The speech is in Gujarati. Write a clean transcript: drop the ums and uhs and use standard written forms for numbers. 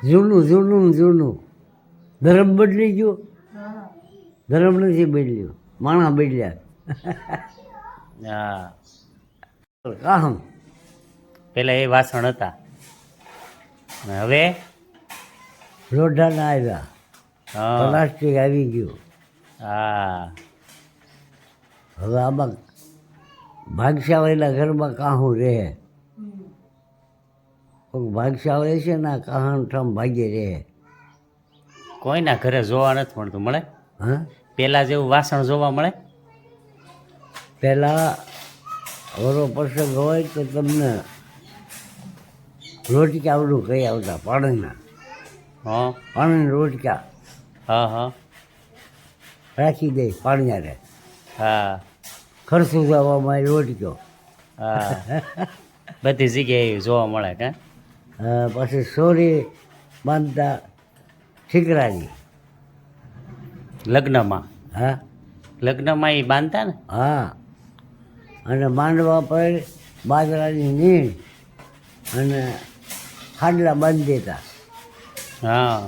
જૂનું ધર્મ બદલી ગયો, ધર્મ નથી બદલ્યો, માણસ બદલ્યા. હા કાહમ પેલા એ વાસણ હતા અને હવે લોઢાના આવ્યા, હા પ્લાસ્ટિક આવી ગયું. હા હવે આમાં ભાગશાળીના ઘરમાં કાહું રહે, કોઈક ભાગશાળી છે ને આ કાહાણ ઠમ ભાગી રહે. કોઈના ઘરે જોવા નથી મળતું. મળે હા, પેલા જેવું વાસણ જોવા મળે? પહેલાં ઓરો પ્રસંગ હોય તો તમને રોટકા આવડું કહી આવતા, પાણીના હા રોટકા હા હા રાખી દે પાણીયારે, હા ખરસું જવામાં રોટકો. હા બધી જગ્યાએ જોવા મળે કે પછી સોરી બાંધતા ઠીકરાની. લગ્નમાં હા લગ્નમાં એ બાંધતા ને. હા, અને માંડવા પર બાજરાની નીણ અને ખાડલા બાંધી દેતા. હા